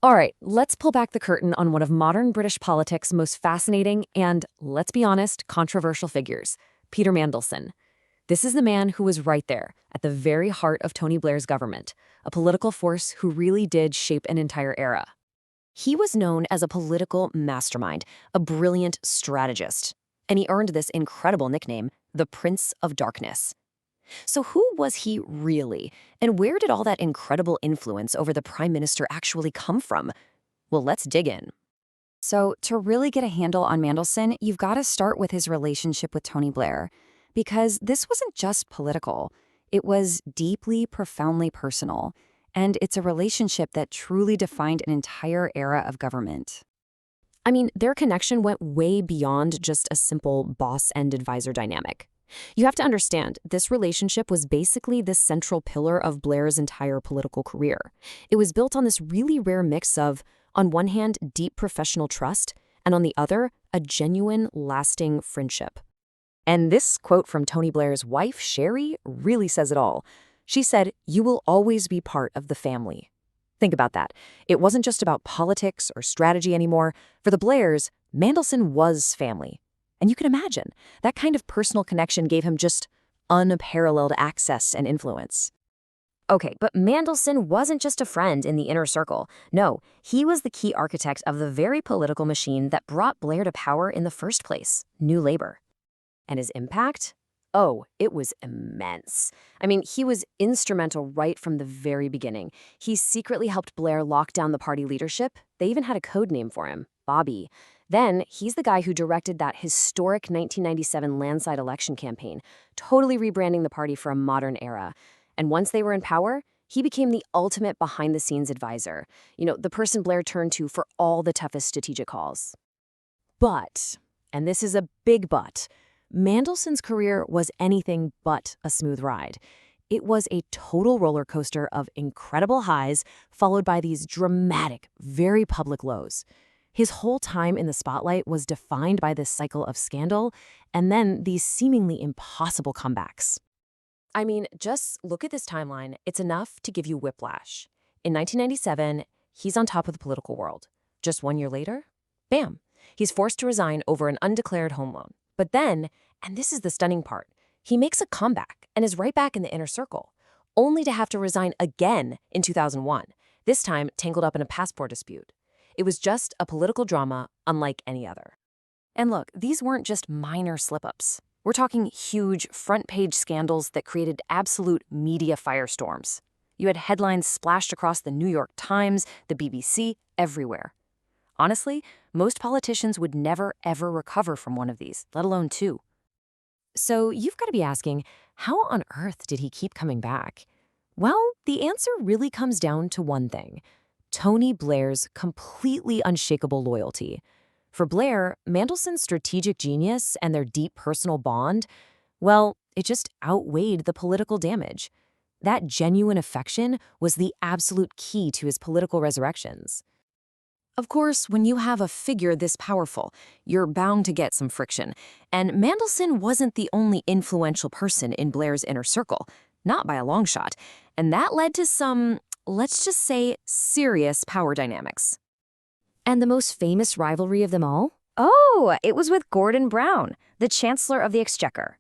All right, let's pull back the curtain on one of modern British politics' most fascinating and, let's be honest, controversial figures, Peter Mandelson. This is the man who was right there, at the very heart of Tony Blair's government, a political force who really did shape an entire era. He was known as a political mastermind, a brilliant strategist, and he earned this incredible nickname, the Prince of Darkness. So who was he really, and where did all that incredible influence over the prime minister actually come from? Well, let's dig in. So, to really get a handle on Mandelson, you've got to start with his relationship with Tony Blair. Because this wasn't just political, it was deeply, profoundly personal. And it's a relationship that truly defined an entire era of government. I mean, their connection went way beyond just a simple boss and advisor dynamic. You have to understand, this relationship was basically the central pillar of Blair's entire political career. It was built on this really rare mix of, on one hand, deep professional trust, and on the other, a genuine, lasting friendship. And this quote from Tony Blair's wife, Sherry, really says it all. She said, "You will always be part of the family." Think about that. It wasn't just about politics or strategy anymore. For the Blairs, Mandelson was family. And you can imagine, that kind of personal connection gave him just unparalleled access and influence. Okay, but Mandelson wasn't just a friend in the inner circle. No, he was the key architect of the very political machine that brought Blair to power in the first place, New Labour. And his impact? Oh, it was immense. I mean, he was instrumental right from the very beginning. He secretly helped Blair lock down the party leadership. They even had a code name for him, Bobby. Then, he's the guy who directed that historic 1997 landslide election campaign, totally rebranding the party for a modern era. And once they were in power, he became the ultimate behind-the-scenes advisor. The person Blair turned to for all the toughest strategic calls. But, and this is a big but, Mandelson's career was anything but a smooth ride. It was a total roller coaster of incredible highs, followed by these dramatic, very public lows. His whole time in the spotlight was defined by this cycle of scandal, and then these seemingly impossible comebacks. I mean, just look at this timeline. It's enough to give you whiplash. In 1997, he's on top of the political world. Just 1 year later, bam, he's forced to resign over an undeclared home loan. But then, and this is the stunning part, he makes a comeback and is right back in the inner circle, only to have to resign again in 2001, this time tangled up in a passport dispute. It was just a political drama unlike any other. And look, these weren't just minor slip-ups. We're talking huge front-page scandals that created absolute media firestorms. You had headlines splashed across the New York Times, the BBC, everywhere. Honestly, most politicians would never, ever recover from one of these, let alone two. So you've got to be asking, how on earth did he keep coming back? Well, the answer really comes down to one thing: Tony Blair's completely unshakable loyalty. For Blair, Mandelson's strategic genius and their deep personal bond, well, it just outweighed the political damage. That genuine affection was the absolute key to his political resurrections. Of course, when you have a figure this powerful, you're bound to get some friction. And Mandelson wasn't the only influential person in Blair's inner circle, not by a long shot. And that led to some, let's just say, serious power dynamics. And the most famous rivalry of them all? Oh, it was with Gordon Brown, the Chancellor of the Exchequer.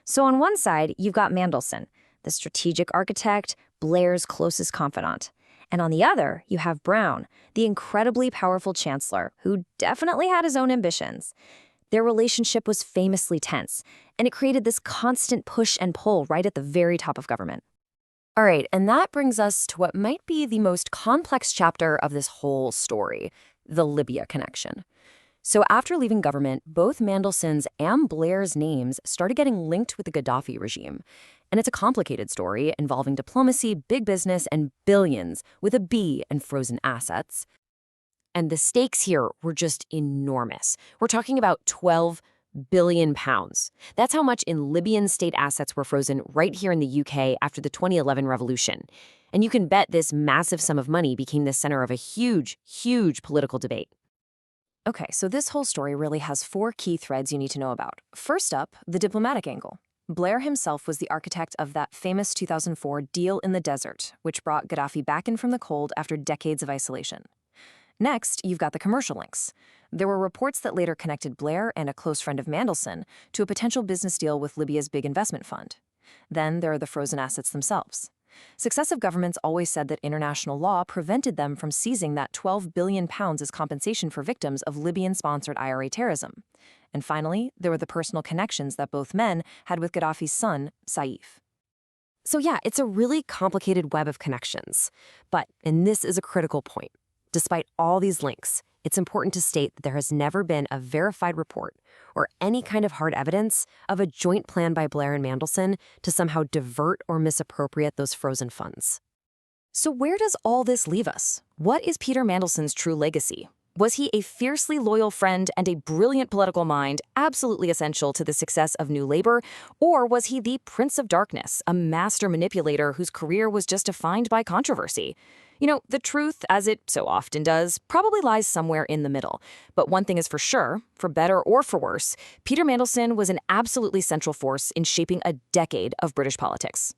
So on one side, you've got Mandelson, the strategic architect, Blair's closest confidant. And on the other, you have Brown, the incredibly powerful chancellor, who definitely had his own ambitions. Their relationship was famously tense, and it created this constant push and pull right at the very top of government. All right, and that brings us to what might be the most complex chapter of this whole story, the Libya connection. So after leaving government, both Mandelson's and Blair's names started getting linked with the Gaddafi regime. And it's a complicated story involving diplomacy, big business, and billions, with a B, and frozen assets. And the stakes here were just enormous. We're talking about 12 billion pounds. That's how much in Libyan state assets were frozen right here in the UK after the 2011 revolution. And you can bet this massive sum of money became the center of a huge, huge political debate. Okay, so this whole story really has 4 key threads you need to know about. First up, the diplomatic angle. Blair himself was the architect of that famous 2004 deal in the desert, which brought Gaddafi back in from the cold after decades of isolation. Next, you've got the commercial links. There were reports that later connected Blair and a close friend of Mandelson to a potential business deal with Libya's big investment fund. Then there are the frozen assets themselves. Successive governments always said that international law prevented them from seizing that £12 billion as compensation for victims of Libyan-sponsored IRA terrorism. And finally, there were the personal connections that both men had with Gaddafi's son, Saif. So yeah, it's a really complicated web of connections. And this is a critical point. Despite all these links, it's important to state that there has never been a verified report or any kind of hard evidence of a joint plan by Blair and Mandelson to somehow divert or misappropriate those frozen funds. So where does all this leave us? What is Peter Mandelson's true legacy? Was he a fiercely loyal friend and a brilliant political mind, absolutely essential to the success of New Labour? Or was he the Prince of Darkness, a master manipulator whose career was just defined by controversy? The truth, as it so often does, probably lies somewhere in the middle. But one thing is for sure, for better or for worse, Peter Mandelson was an absolutely central force in shaping a decade of British politics.